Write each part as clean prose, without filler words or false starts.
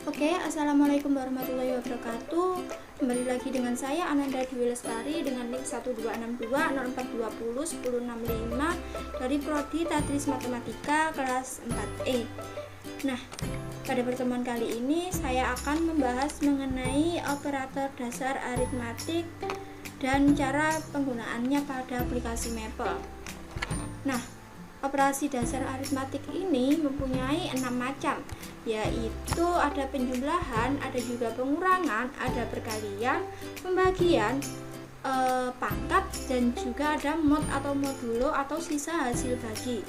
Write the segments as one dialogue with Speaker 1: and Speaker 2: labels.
Speaker 1: Oke, assalamualaikum warahmatullahi wabarakatuh. Kembali lagi dengan saya Ananda Dwi Lestari dengan NIM 126204201065 dari Prodi Tadris Matematika kelas 4E. Nah, pada pertemuan kali ini saya akan membahas mengenai operator dasar aritmatik dan cara penggunaannya pada aplikasi Maple. Nah, operasi dasar aritmatik ini mempunyai 6 macam, yaitu ada penjumlahan, ada juga pengurangan, ada perkalian, pembagian, pangkat, dan juga ada mod atau modulo atau sisa hasil bagi.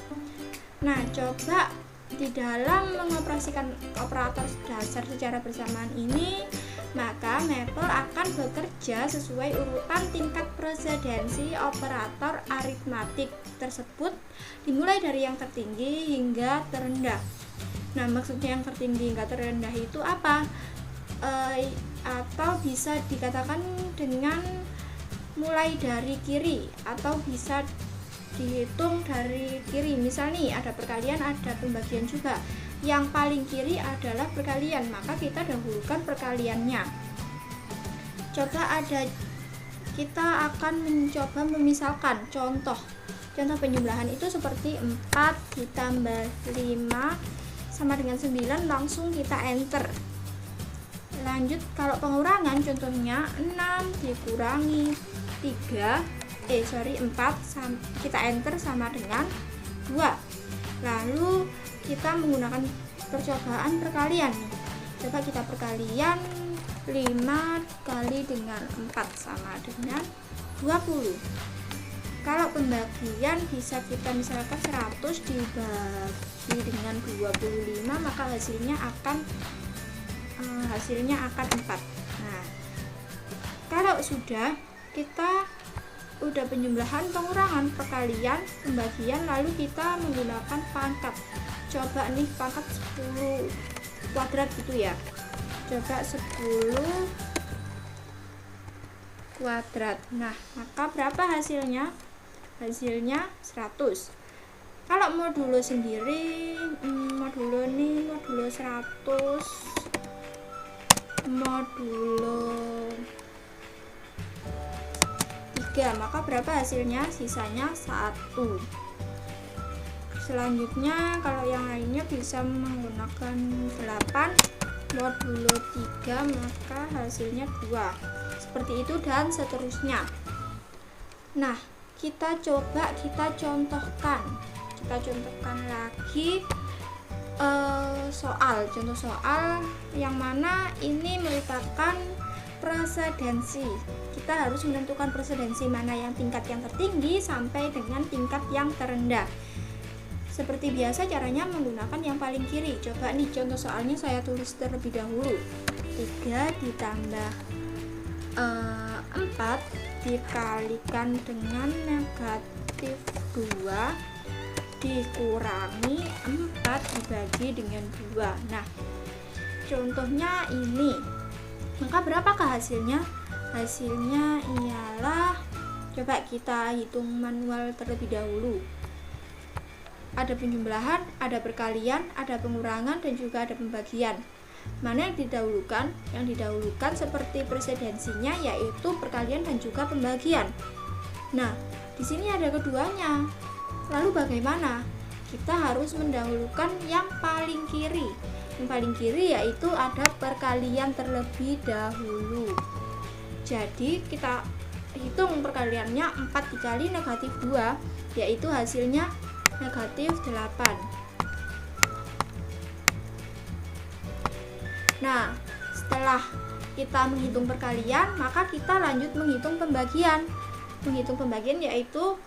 Speaker 1: Nah, coba di dalam mengoperasikan operator dasar secara bersamaan ini, maka Maple akan bekerja sesuai urutan tingkat presidensi operator aritmatik tersebut, dimulai dari yang tertinggi hingga terendah. Nah, maksudnya yang tertinggi hingga terendah itu apa? Atau bisa dikatakan dengan mulai dari kiri atau bisa dihitung dari kiri. Misal nih, ada perkalian, ada pembagian juga. Yang paling kiri adalah perkalian, maka kita dahulukan perkaliannya. Kita akan mencoba memisalkan contoh penjumlahan itu seperti 4 ditambah 5 sama dengan 9, langsung kita enter. Lanjut, kalau pengurangan contohnya 6 dikurangi 4 kita enter sama dengan 2. Lalu kita menggunakan percobaan perkalian. Coba kita perkalian 5 kali dengan 4 sama dengan 20. Kalau pembagian bisa kita misalkan 100 dibagi dengan 25, maka hasilnya akan 4. Nah, kalau kita udah penjumlahan, pengurangan, perkalian, pembagian, lalu kita menggunakan pangkat. Coba nih, pangkat 10 kuadrat gitu ya. Coba 10 kuadrat. Nah, maka berapa hasilnya? Hasilnya 100. Kalau modulo sendiri, modulo 100, modulo 3, maka berapa hasilnya? Sisanya 1. Selanjutnya, kalau yang lainnya bisa menggunakan 8 modulo 3, maka hasilnya 2. Seperti itu dan seterusnya. Nah, kita contohkan lagi contoh soal yang mana ini merupakan presidensi. Kita harus menentukan presidensi mana yang tingkat yang tertinggi sampai dengan tingkat yang terendah. Seperti biasa, caranya menggunakan yang paling kiri. Coba nih, contoh soalnya saya tulis terlebih dahulu. 3 ditambah 4 dikalikan dengan negatif 2 dikurangi 4 dibagi dengan 2. Nah, contohnya ini. Maka berapakah hasilnya? Hasilnya ialah, coba kita hitung manual terlebih dahulu. Ada penjumlahan, ada perkalian, ada pengurangan, dan juga ada pembagian. Mana yang didahulukan? Yang didahulukan seperti presidensinya, yaitu perkalian dan juga pembagian. Nah, di sini ada keduanya. Lalu bagaimana? Kita harus mendahulukan yang paling kiri. Yang paling kiri yaitu ada perkalian terlebih dahulu. Jadi kita hitung perkaliannya, 4 dikali negatif 2, yaitu hasilnya negatif 8. Nah, setelah kita menghitung perkalian, maka kita lanjut menghitung pembagian. Menghitung pembagian yaitu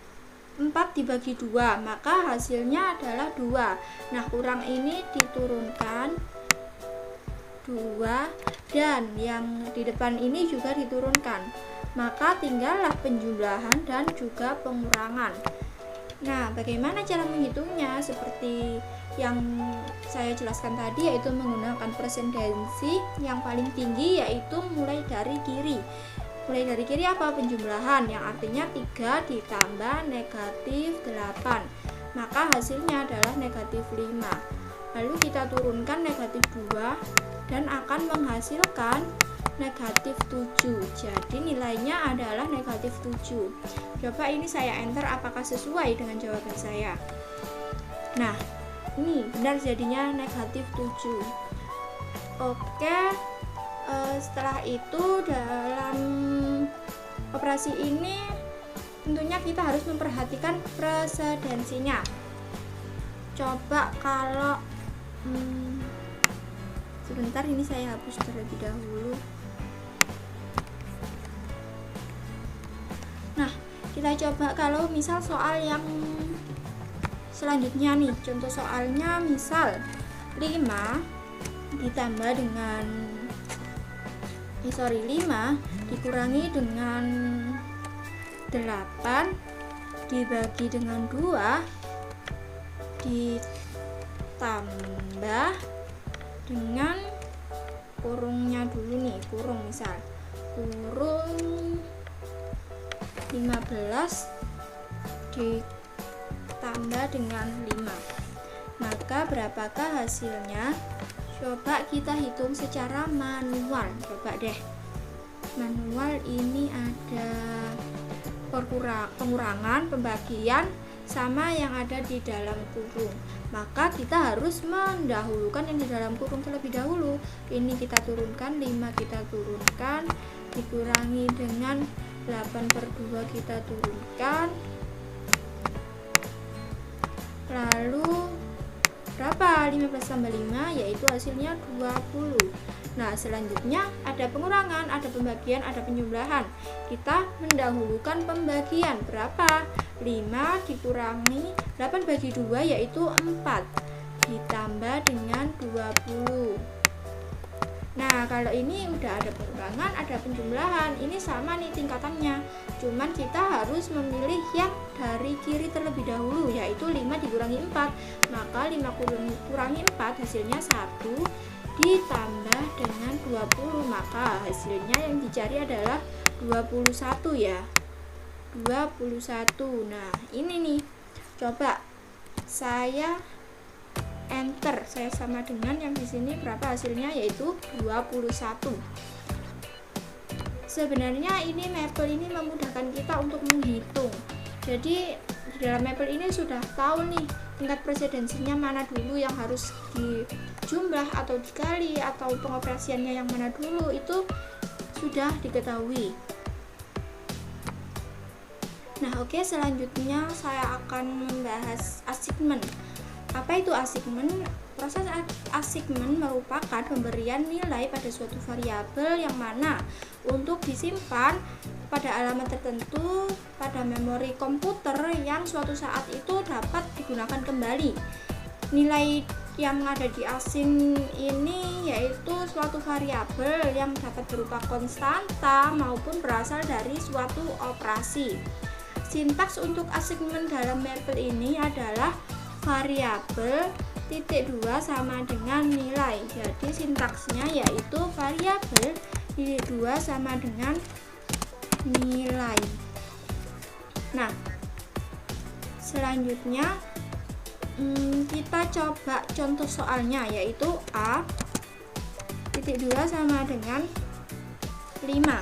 Speaker 1: 4 dibagi 2, maka hasilnya adalah 2. Nah, kurang ini diturunkan 2, dan yang di depan ini juga diturunkan. Maka tinggallah penjumlahan dan juga pengurangan. Nah, bagaimana cara menghitungnya? Seperti yang saya jelaskan tadi, yaitu menggunakan presidensi yang paling tinggi, yaitu mulai dari kiri. Mulai dari kiri apa? Penjumlahan, yang artinya 3 ditambah negatif 8, maka hasilnya adalah negatif 5. Lalu kita turunkan negatif 2 dan akan menghasilkan negatif 7. Jadi nilainya adalah negatif 7. Coba ini saya enter, apakah sesuai dengan jawaban saya? Nah, ini benar, jadinya negatif 7. Oke, setelah itu dalam operasi ini tentunya kita harus memperhatikan presidensinya. Coba kalau sebentar, ini saya hapus terlebih dahulu. Nah, kita coba kalau misal soal yang selanjutnya nih. Contoh soalnya misal 5 ditambah dengan 5 dikurangi dengan 8 dibagi dengan 2 ditambah dengan kurungnya dulu nih, kurung misal kurung 15 ditambah dengan 5, maka berapakah hasilnya? Coba kita hitung secara manual. Coba deh, manual ini ada pengurangan, pembagian, sama yang ada di dalam kurung. Maka kita harus mendahulukan yang di dalam kurung terlebih dahulu. Ini kita turunkan, 5 kita turunkan, dikurangi dengan 8/2 kita turunkan, lalu berapa? 15 tambah 5 yaitu hasilnya 20. Nah, selanjutnya ada pengurangan, ada pembagian, ada penjumlahan. Kita mendahulukan pembagian. Berapa? 5 dikurangi 8 bagi 2 yaitu 4 ditambah dengan 20. Nah, kalau ini udah ada pengurangan, ada penjumlahan, ini sama nih tingkatannya. Cuman kita harus memilih yang dari kiri terlebih dahulu, yaitu 5 dikurangi 4. Maka 5 kurangi 4 hasilnya 1 ditambah dengan 20. Maka hasilnya yang dicari adalah 21 ya. 21. Nah, ini nih. Coba saya enter, saya sama dengan yang di sini berapa hasilnya, yaitu 21. Sebenarnya ini mapel ini memudahkan kita untuk menghitung. Jadi di dalam mapel ini sudah tahu nih tingkat presidensinya mana dulu yang harus dijumlah atau dikali, atau pengoperasiannya yang mana dulu, itu sudah diketahui. Nah, oke, selanjutnya saya akan membahas assignment. Apa itu assignment? Proses assignment merupakan pemberian nilai pada suatu variabel yang mana untuk disimpan pada alamat tertentu pada memori komputer yang suatu saat itu dapat digunakan kembali. Nilai yang ada di asing ini yaitu suatu variabel yang dapat berupa konstanta maupun berasal dari suatu operasi. Sintaks untuk assignment dalam mapel ini adalah variabel titik 2 sama dengan nilai. Jadi sintaksnya yaitu variabel titik 2 sama dengan nilai. Nah, selanjutnya kita coba contoh soalnya, yaitu A titik 2 sama dengan 5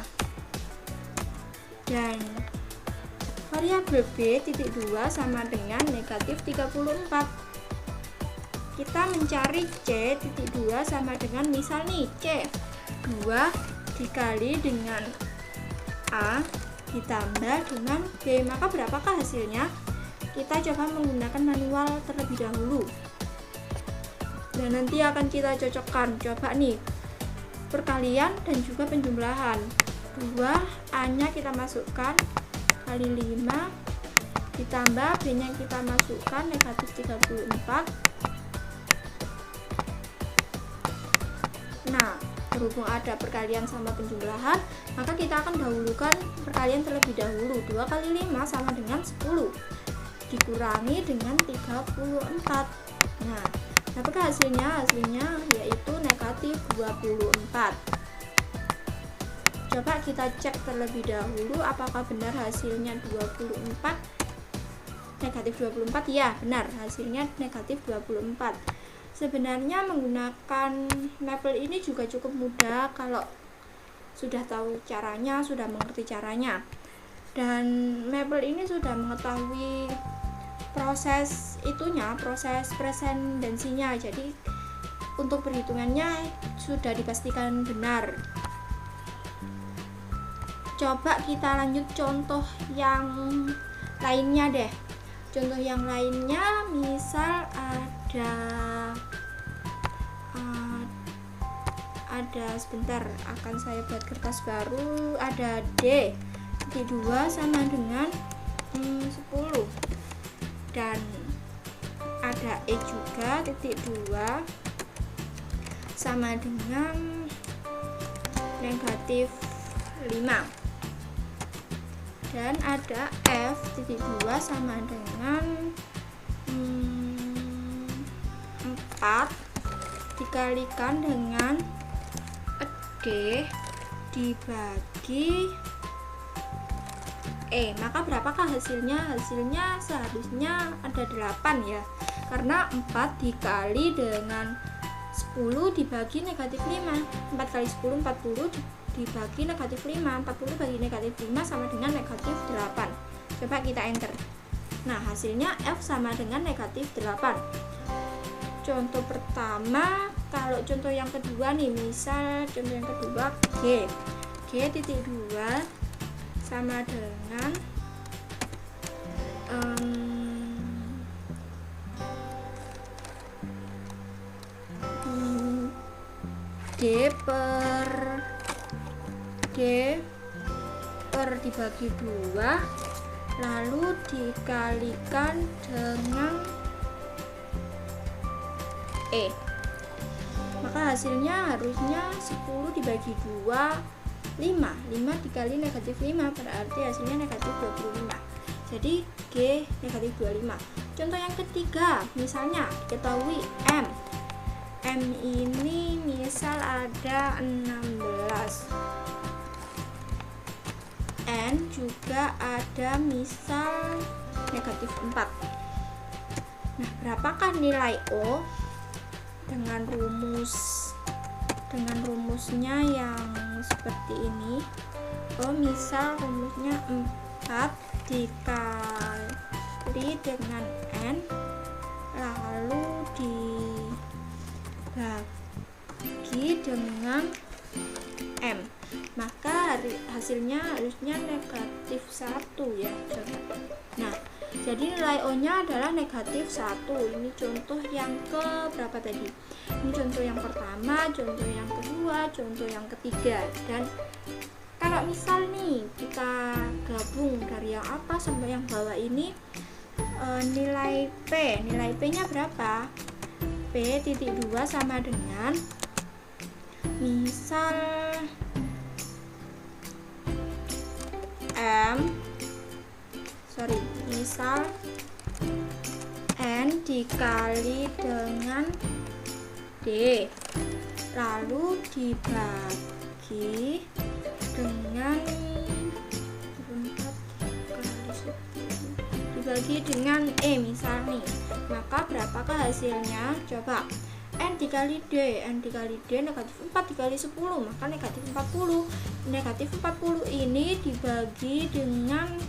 Speaker 1: dan variabel B titik 2 sama dengan negatif 34. Kita mencari C titik 2 sama dengan, misal nih, C 2 dikali dengan A ditambah dengan B, maka berapakah hasilnya? Kita coba menggunakan manual terlebih dahulu dan nanti akan kita cocokkan. Coba nih, perkalian dan juga penjumlahan. 2 A nya kita masukkan kali 5 ditambah B nya kita masukkan negatif 34. Nah, berhubung ada perkalian sama penjumlahan, maka kita akan dahulukan perkalian terlebih dahulu. 2 kali 5 sama dengan 10 dikurangi dengan 34. Nah, apakah hasilnya? Hasilnya yaitu negatif 24. Coba kita cek terlebih dahulu apakah benar hasilnya 24. Negatif 24, ya benar, hasilnya negatif 24. Sebenarnya menggunakan Maple ini juga cukup mudah kalau sudah tahu caranya, sudah mengerti caranya. Dan Maple ini sudah mengetahui proses presendensinya. Jadi untuk perhitungannya sudah dipastikan benar. Coba kita lanjut contoh yang lainnya deh. Contoh yang lainnya misal ada sebentar, akan saya buat kertas baru. Ada D titik 2 sama dengan 10, dan ada E juga titik 2 sama dengan negatif 5, dan ada F titik 2 sama dengan 4 dikalikan dengan D dibagi E. Maka berapakah hasilnya? Hasilnya seharusnya ada 8 ya, karena 4 dikali dengan 10 dibagi negatif 5. 4 kali 10 40 dibagi negatif 5. 40 bagi negatif 5 sama dengan negatif 8. Coba kita enter. Nah, hasilnya F sama dengan negatif 8. Contoh pertama. Kalau contoh yang kedua nih, misal contoh yang kedua G titik 2 sama dengan D per dibagi 2 lalu dikalikan dengan E. Maka hasilnya harusnya 10 dibagi 2 5 dikali negatif 5, berarti hasilnya negatif 25. Jadi G negatif 25. Contoh yang ketiga, misalnya diketahui M ini misal ada 16, N juga ada misal negatif 4. Nah, berapakah nilai O dengan rumusnya yang seperti ini? Oh, misal rumusnya 4 dikali dengan N lalu dibagi dengan M, maka hasilnya harusnya negatif 1 ya. Nah, jadi nilai O nya adalah negatif 1. Ini contoh yang ke berapa tadi? Ini contoh yang pertama, contoh yang kedua, contoh yang ketiga. Dan kalau misal nih kita gabung dari yang atas sampai yang bawah ini, nilai P nya berapa? P titik 2 sama dengan misal N dikali dengan D lalu dibagi dengan E misal nih. Maka berapakah hasilnya? Coba N dikali D negatif 4 dikali 10, maka negatif 40. Negatif 40 ini dibagi dengan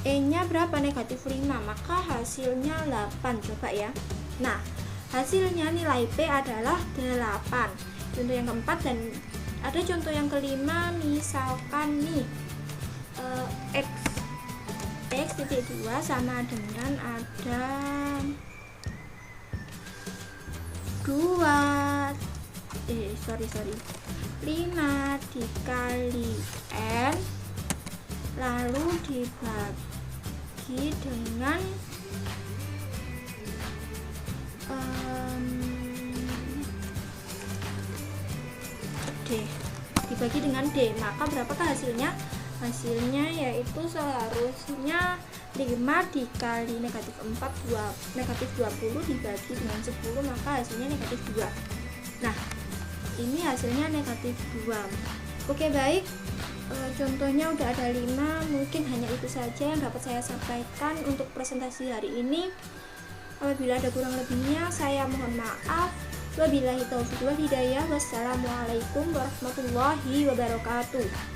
Speaker 1: E nya berapa? Negatif 5, maka hasilnya 8. Coba ya. Nah, hasilnya nilai P adalah 8. Contoh yang keempat, dan ada contoh yang kelima, misalkan nih X titik 2 sama dengan ada 5 dikali N lalu dibagi dengan D, maka berapakah hasilnya? Hasilnya yaitu seharusnya 5 dikali negatif 20 dibagi dengan 10, maka hasilnya negatif 2. Nah, ini hasilnya negatif 2. Oke, baik, contohnya udah ada 5. Mungkin hanya itu saja yang dapat saya sampaikan untuk presentasi hari ini. Apabila ada kurang lebihnya, saya mohon maaf. Wabillahi taufiq wal hidayah. Wassalamualaikum warahmatullahi wabarakatuh.